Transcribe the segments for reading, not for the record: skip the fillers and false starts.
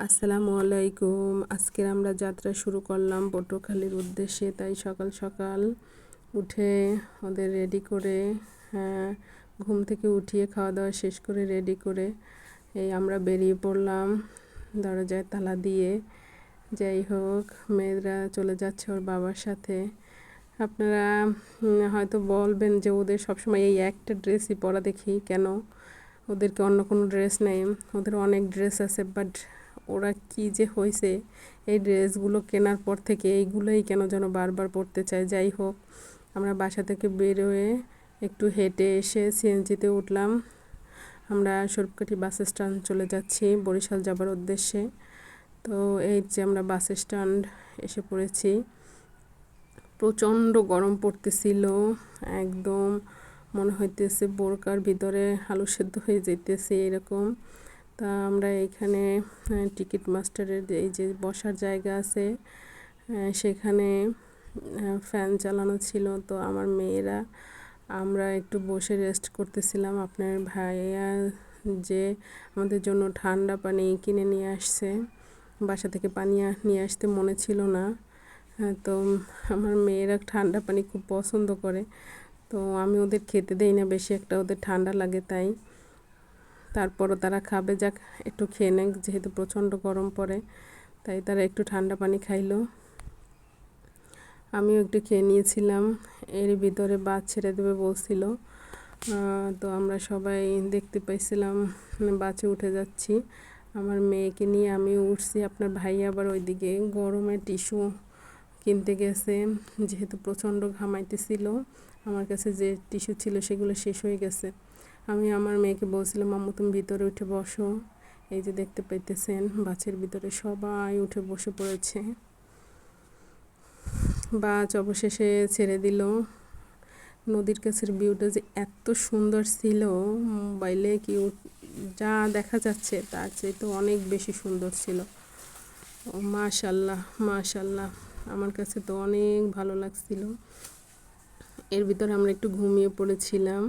আসসালামু আলাইকুম। আজকে আমরা যাত্রা শুরু করলাম পটুয়াখালীর উদ্দেশ্যে। তাই সকাল সকাল উঠে ওদের রেডি করে, ঘুম থেকে উঠিয়ে খাওয়া দাওয়া শেষ করে রেডি করে এই আমরা বেরিয়ে পড়লাম দরজায় তালা দিয়ে। যাই হোক, মেয়েরা চলে যাচ্ছে ওর বাবার সাথে। আপনারা হয়তো বলবেন যে ওদের সবসময় এই একটা ড্রেসই পরা দেখি, কেন ওদেরকে অন্য কোনো ড্রেস নেই? ওদের অনেক ড্রেস আছে, বাট ওরা কি যে হয়েছে এই ড্রেসগুলো কেনার পর থেকে এইগুলোই কেন যেন বারবার পরতে চায়। যাই হোক, আমরা বাসা থেকে বেরোয়ে একটু হেঁটে এসে সিএনজিতে উঠলাম। আমরা সরকারি বাস স্ট্যান্ড চলে যাচ্ছি বরিশাল যাবার উদ্দেশ্যে। তো এই যে আমরা বাস স্ট্যান্ড এসে পড়েছি। প্রচণ্ড গরম পড়তেছিল, একদম মনে হইতেছে বোরকার ভিতরে আলু সেদ্ধ হয়ে যেতেছে এরকম। তা আমরা এখানে টিকিট মাস্টারের এই যে বসার জায়গা আছে, সেখানে ফ্যান চালানো ছিল। তো আমার মেয়েরা আমরা একটু বসে রেস্ট করতেছিলাম। আপনার ভাইয়া যে আমাদের জন্য ঠান্ডা পানি কিনে নিয়ে আসছে, বাসা থেকে পানি নিয়ে আসতে মনে ছিল না। তো আমার মেয়েরা ঠান্ডা পানি খুব পছন্দ করে, তো আমি ওদের খেতে দেই না বেশি একটা, ওদের ঠান্ডা লাগে তাই। তারপরও তারা খাবে, যাক একটু খেয়ে নেক, যেহেতু প্রচণ্ড গরম পড়ে তাই তারা একটু ঠান্ডা পানি খাইলো। আমিও একটু খেয়ে নিয়েছিলাম। এর ভিতরে বাস ছেড়ে দেবে বলছিল, তো আমরা সবাই দেখতে পাইছিলাম বাসে উঠে যাচ্ছি। আমার মেয়েকে নিয়ে আমিও উঠছি। আপনার ভাই আবার ওইদিকে গরমে টিস্যু কিনতে গেছে, যেহেতু প্রচণ্ড ঘামাইতেছিল। আমার কাছে যে টিস্যু ছিল সেগুলো শেষ হয়ে গেছে। আমি আমার মেয়েকে বলছিলাম, আম্মু তুমি ভিতরে উঠে বসো। এই যে দেখতে পাইতেছেন বাসের ভিতরে সবাই উঠে বসে পড়েছে। বাস অবশেষে ছেড়ে দিল। নদীর কাছের ভিউটা যে এত সুন্দর ছিল, মোবাইলে কি যা দেখা যাচ্ছে তার চেয়ে তো অনেক বেশি সুন্দর ছিল। ও মাশাল্লাহ মাশাল্লাহ, আমার কাছে তো অনেক ভালো লাগছিল। এর ভিতরে আমরা একটু ঘুমিয়ে পড়েছিলাম।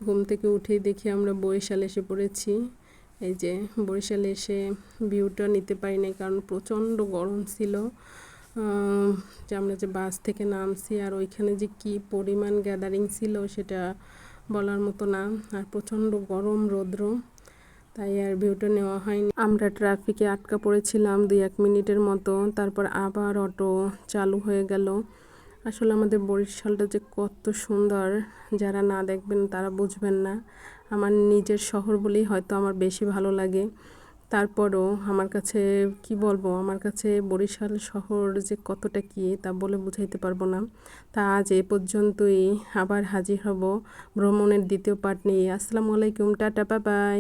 ঘুম থেকে উঠেই দেখি আমরা বরিশাল এসে পড়েছি। এই যে বরিশালে এসে ভিউটা নিতে পারি নাই, কারণ প্রচণ্ড গরম ছিল। যে আমরা যে বাস থেকে নামছি আর ওইখানে যে কি পরিমাণ গ্যাদারিং ছিল সেটা বলার মতো না। আর প্রচণ্ড গরম রৌদ্র, তাই আর ভিউটা নেওয়া হয়নি। আমরা ট্রাফিকে আটকা পড়েছিলাম 2-1 মিনিটের মতো, তারপর আবার অটো চালু হয়ে গেল। আসলে আমাদের বরিশালটা যে কত সুন্দর, যারা না দেখবেন তারা বুঝবেন না। আমার নিজের শহর বলেই হয়তো আমার বেশি ভালো লাগে। তারপরও আমার কাছে কি বলবো, আমার কাছে বরিশাল শহর যে কতটা কি তা বলে বুঝাইতে পারবো না। তা আজ এ পর্যন্তই, আবার হাজির হব ভ্রমণের দ্বিতীয় পার্ট নিয়ে। আসসালামু আলাইকুম, টাটা, বাই বাই।